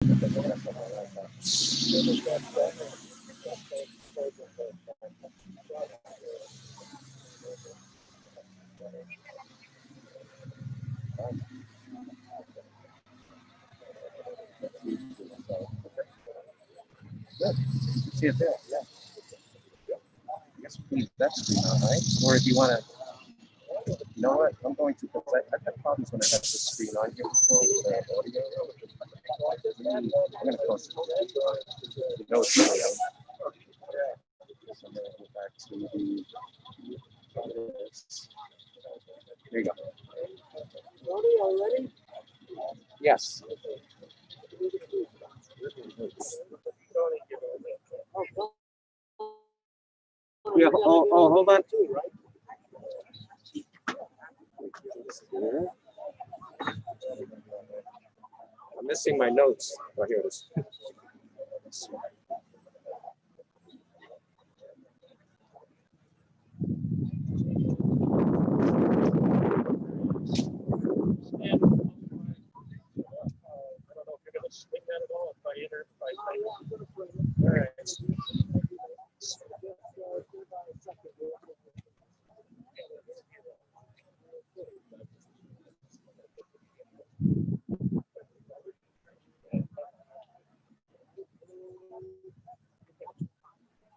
See it there, yeah. I guess we leave that screen on, right? Or if you want to, you know what? I'm going to, because I've had problems when I have this screen on here before with the audio. I'm going to close it. You know it's really out. So I'm going to go back to the. There you go. Already? Yes. Yeah, hold on. I'm missing my notes. Oh, here it is. All right.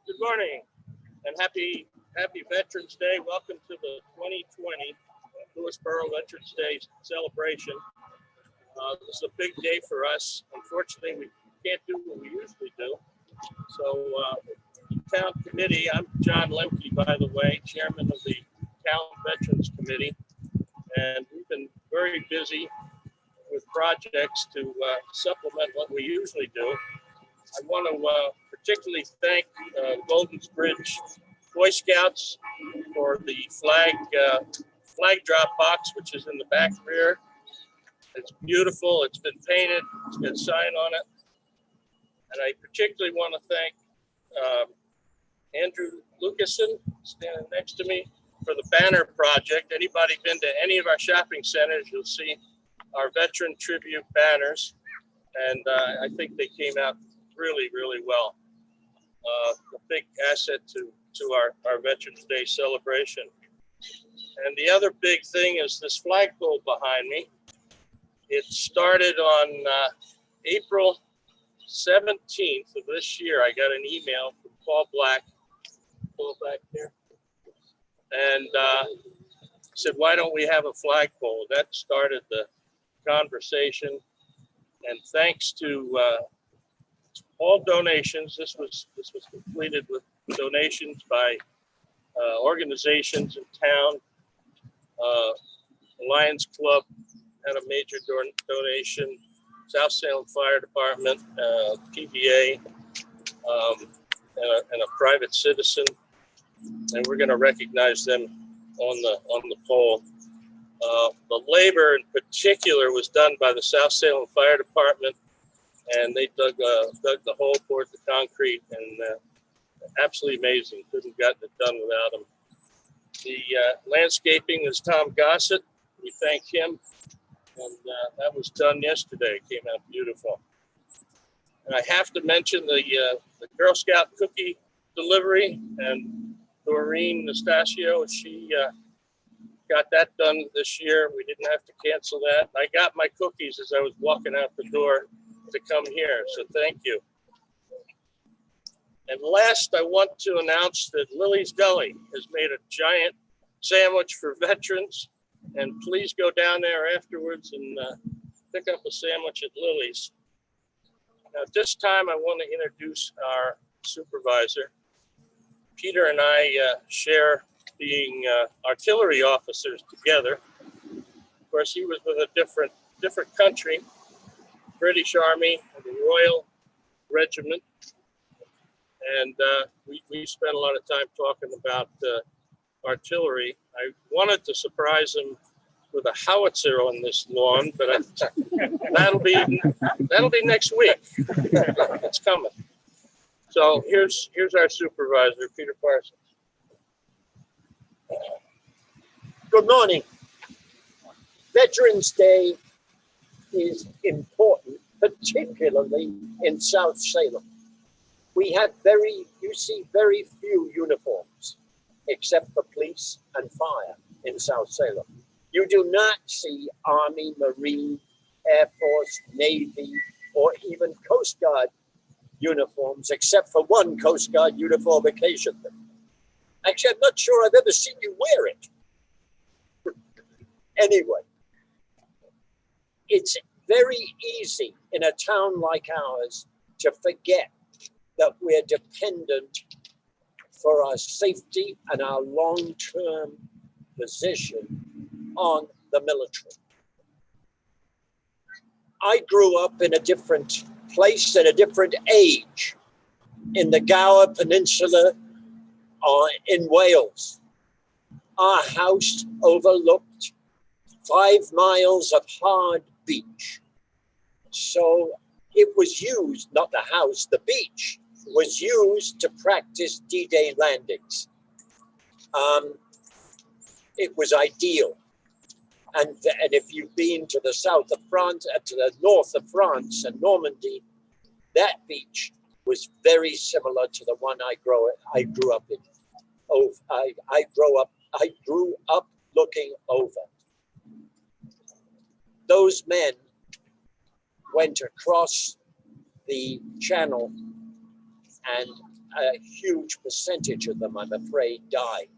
Good morning and happy Veterans Day. Welcome to the 2020 Lewisboro Veterans Day celebration. This is a big day for us. Unfortunately, we can't do what we usually do. So town committee, I'm John Lemke, by the way, chairman of the Town Veterans Committee. And we've been very busy with projects to supplement what we usually do. I want to particularly thank Golden's Bridge Boy Scouts for the flag drop box, which is in the back rear. It's beautiful. It's been painted. It's got a sign on it. And I particularly want to thank Andrew Lucason, standing next to me, for the banner project. Anybody been to any of our shopping centers, you'll see our veteran tribute banners. And I think they came out really, really well. A big asset to our Veterans Day celebration. And the other big thing is this flagpole behind me. It started on April 17th of this year. I got an email from Paul Black back there, and said, why don't we have a flagpole? That started the conversation. And thanks to all donations, this was completed with donations by organizations in town. Lions Club had a major donation, South Salem Fire Department, PVA, and a private citizen, and we're going to recognize them on the pole. The labor in particular was done by the South Salem Fire Department, and they dug the hole, poured the concrete, and absolutely amazing. Couldn't have gotten it done without them. The landscaping is Tom Gossett. We thank him. And that was done yesterday. It came out beautiful. And I have to mention the Girl Scout cookie delivery, and Doreen Nastasio, she got that done this year. We didn't have to cancel that. I got my cookies as I was walking out the door to come here, so thank you. And last, I want to announce that Lily's Deli has made a giant sandwich for veterans. And please go down there afterwards and pick up a sandwich at Lily's. Now, at this time, I want to introduce our supervisor. Peter and I share being artillery officers together. Of course, he was with a different country, British Army, the Royal Regiment. And we spent a lot of time talking about artillery. I wanted to surprise him with a howitzer on this lawn, but that'll be next week. It's coming. So here's our supervisor, Peter Parsons. Good morning. Veterans Day is important, but particularly in South Salem. You see very few uniforms, except for police and fire in South Salem. You do not see Army, Marine, Air Force, Navy, or even Coast Guard uniforms, except for one Coast Guard uniform occasionally. Actually, I'm not sure I've ever seen you wear it. Anyway, it's very easy in a town like ours to forget that we're dependent for our safety and our long-term position on the military. I grew up in a different place at a different age in the Gower Peninsula in Wales. Our house overlooked 5 miles of hard beach. So it was used, not the house, the beach was used to practice D-Day landings. It was ideal. And if you've been to the south of France, to the north of France and Normandy, that beach was very similar to the one I grew up in. I grew up looking over. Those men went across the channel, and a huge percentage of them, I'm afraid, died.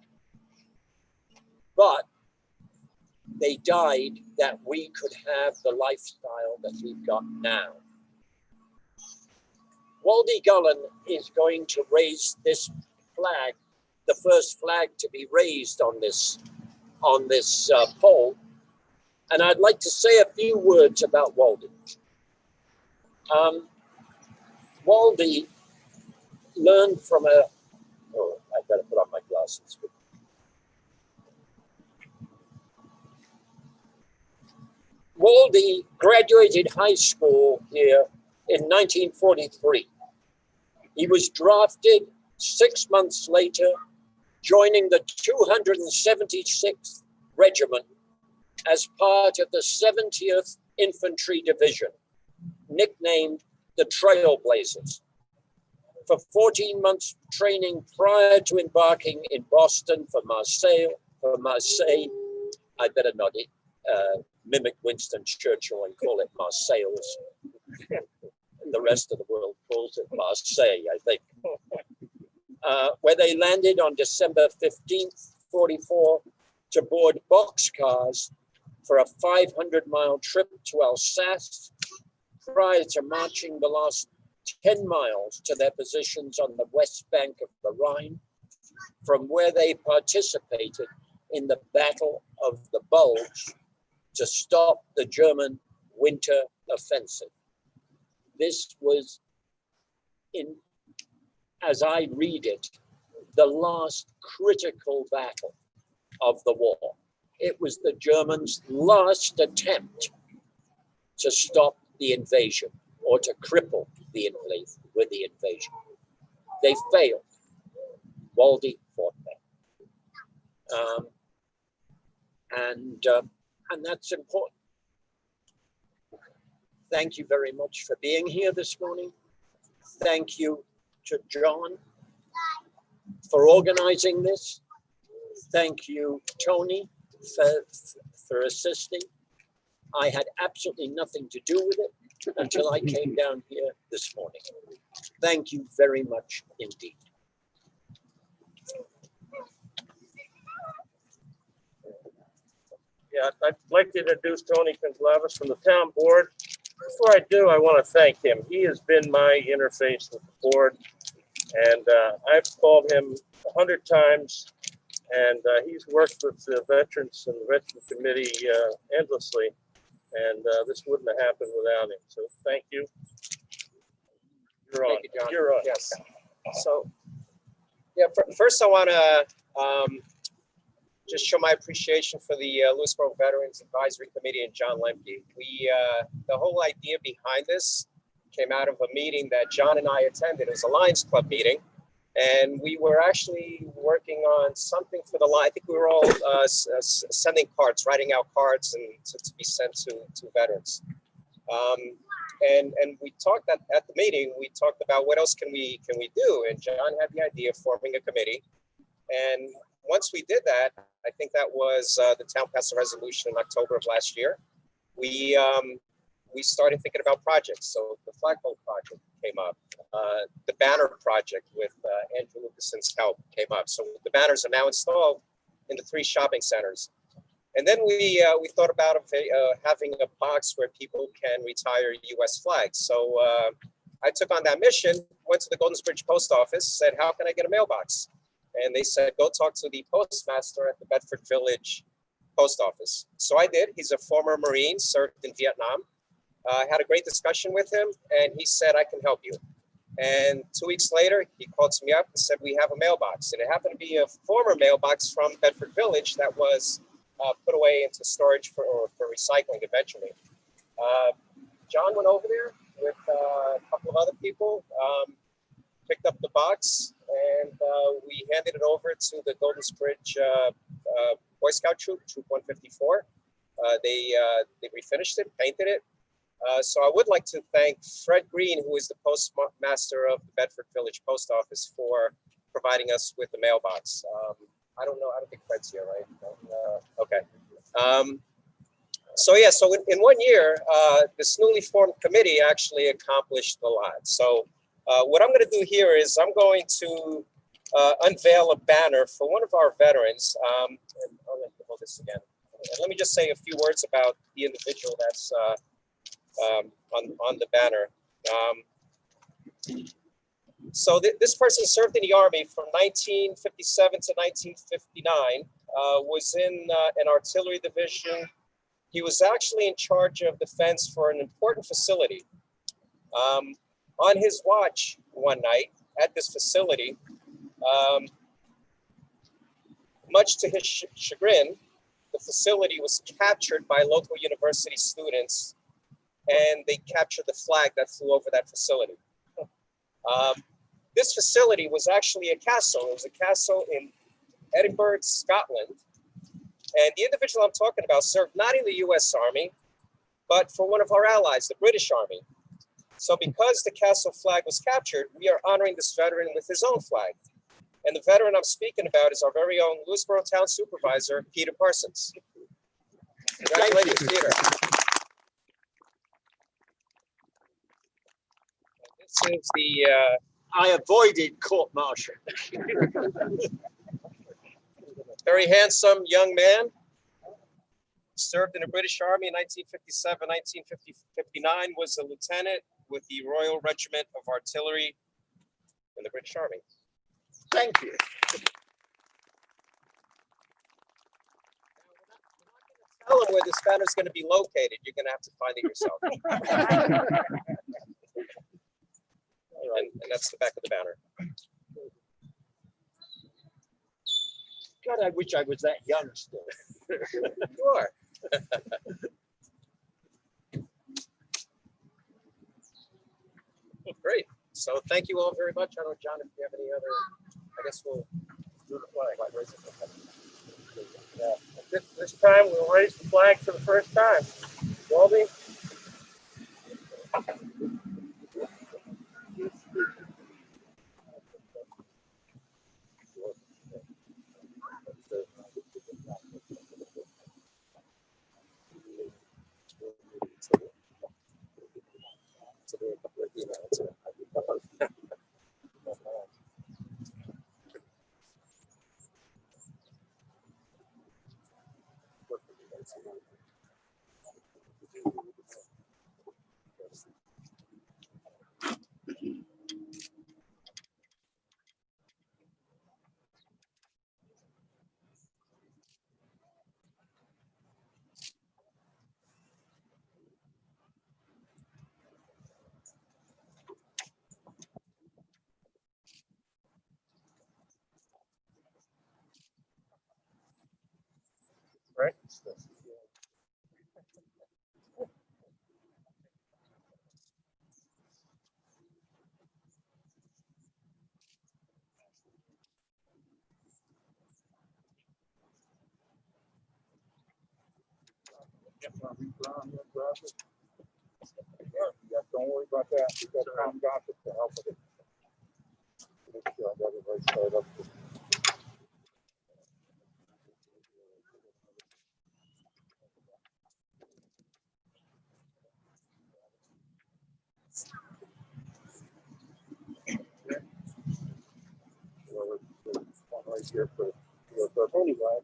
But they died that we could have the lifestyle that we've got now. Waldie Gullen is going to raise this flag, the first flag to be raised on this pole. And I'd like to say a few words about Waldie. Waldie learned from I better put on my glasses. Waldie graduated high school here in 1943. He was drafted 6 months later, joining the 276th Regiment as part of the 70th Infantry Division, nicknamed the Trailblazers. For 14 months training prior to embarking in Boston for Marseille, I better not mimic Winston Churchill and call it Marseilles. The rest of the world calls it Marseille, I think. Where they landed on December 15th, 44, to board boxcars for a 500-mile trip to Alsace prior to marching the last 10 miles to their positions on the west bank of the Rhine, from where they participated in the Battle of the Bulge to stop the German winter offensive. This was, as I read it, the last critical battle of the war. It was the Germans' last attempt to stop the invasion or to cripple the invasion. They failed. Waldie fought back. And that's important. Thank you very much for being here this morning. Thank you to John for organizing this. Thank you, Tony, for assisting. I had absolutely nothing to do with it until I came down here this morning. Thank you very much indeed. Yeah, I'd like to introduce Tony Gonzalez from the town board. Before I do, I want to thank him. He has been my interface with the board, and I've called him 100 times, and he's worked with the veterans and the veteran committee endlessly, and this wouldn't have happened without him. So thank you. You're on. Thank you, John. You're on. Yes. So, yeah, first I want to just show my appreciation for the Lewisboro Veterans Advisory Committee and John Lemke. The whole idea behind this came out of a meeting that John and I attended. It was a Lions Club meeting, and we were actually working on something for the line. I think we were all sending cards, writing out cards and to be sent to veterans. And we talked at the meeting. We talked about what else can we do. And John had the idea of forming a committee. And once we did that, I think that was the town passed a resolution in October of last year. We started thinking about projects. So the flagpole project came up. The banner project with Andrew Lucason's help came up. So the banners are now installed in the 3 shopping centers. And then we thought about having a box where people can retire U.S. flags. So I took on that mission, went to the Goldensbridge Post Office, said, how can I get a mailbox? And they said, go talk to the postmaster at the Bedford Village Post Office. So I did. He's a former Marine, served in Vietnam. I had a great discussion with him, and he said, I can help you. And 2 weeks later, he called me up and said, we have a mailbox. And it happened to be a former mailbox from Bedford Village that was put away into storage for recycling eventually. John went over there with a couple of other people, picked up the box, and we handed it over to the Goldensbridge Boy Scout Troop 154. They refinished it, painted it. So I would like to thank Fred Green, who is the postmaster of the Bedford Village Post Office, for providing us with the mailbox. I don't think Fred's here, right? Okay. So yeah, so in 1 year, this newly formed committee actually accomplished a lot. So what I'm going to do here is I'm going to unveil a banner for one of our veterans. And I'll let you hold this again. And let me just say a few words about the individual that's on the banner. So this person served in the Army from 1957 to 1959, was in an artillery division. He was actually in charge of defense for an important facility. On his watch one night at this facility, much to his chagrin, the facility was captured by local university students, and they captured the flag that flew over that facility. This facility was actually a castle. It was a castle in Edinburgh, Scotland. And the individual I'm talking about served not in the US Army, but for one of our allies, the British Army. So because the castle flag was captured, we are honoring this veteran with his own flag. And the veteran I'm speaking about is our very own Lewisboro Town Supervisor, Peter Parsons. Congratulations, Peter. This is the... I avoided court-martial. Very handsome young man. Served in the British Army in 1957, 1959, was a lieutenant with the Royal Regiment of Artillery in the British Army. Thank you. Tell him where this banner is going to be located. You're going to have to find it yourself. And that's the back of the banner. God, I wish I was that young still. You are. Great. So thank you all very much. I don't know, John, if you have any other, I guess we'll do the flag. Like, raise it. Yeah. At this time, we'll raise the flag for the first time. Walby? Right. Yeah, don't worry about that. We got Tom Gossip to help with it. Make sure everybody's started up. Well, there's one right here for anyway.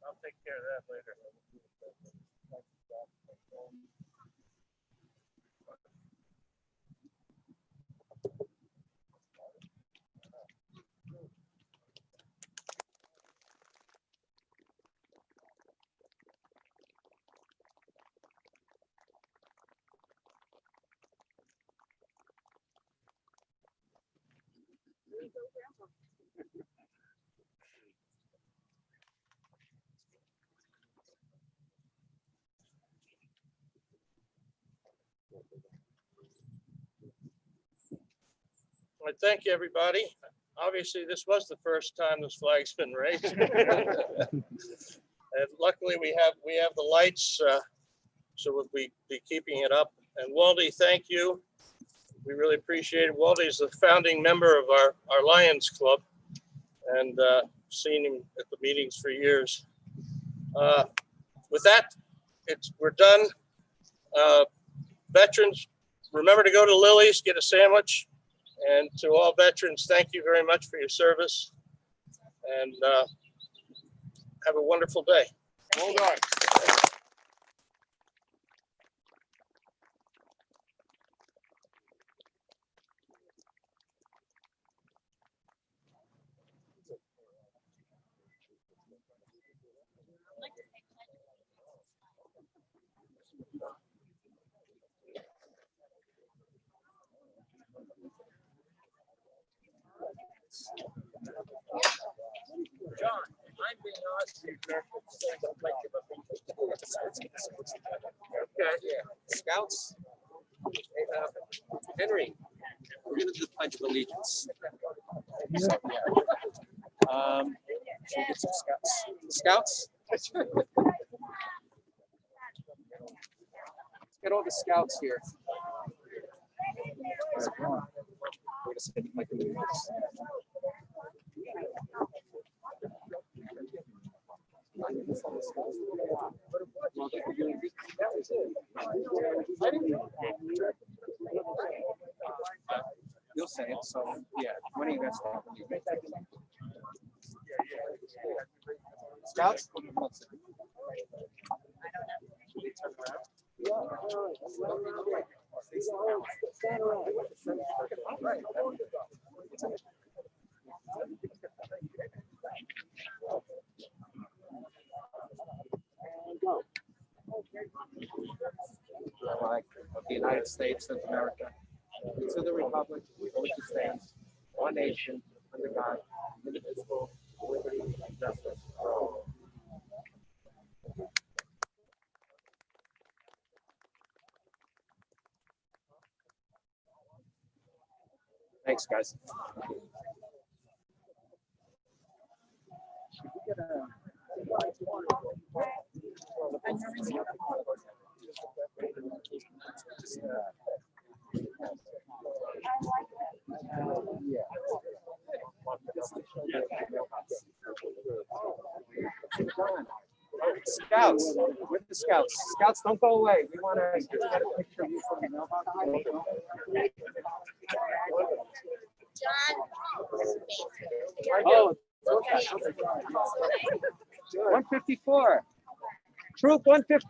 I'll take care of that later. I thank you, everybody. Obviously, this was the first time this flag's been raised. And luckily, we have the lights, so we'll be keeping it up. And Waldy, thank you. We really appreciate it. Waldy is the founding member of our Lions Club, and seen him at the meetings for years. With that, we're done. Veterans, remember to go to Lily's, get a sandwich. And to all veterans, thank you very much for your service, and have a wonderful day. Hold on. John, I'm being asked to Okay, yeah. Scouts? Henry, We're gonna do the Pledge of Allegiance. should we get some scouts? Scouts? Let's get all the scouts here. We're just gonna make allegiance. You'll say it, so, yeah, when are you guys stopping? Scouts? Flag of the United States of America, to the republic for which it stands, one nation, under God, indivisible, with liberty and justice for all. Thanks, guys. Scouts, with the scouts. Scouts, don't go away. We want to get a picture of you from the mailbox. Oh, okay. 154. Troop 154.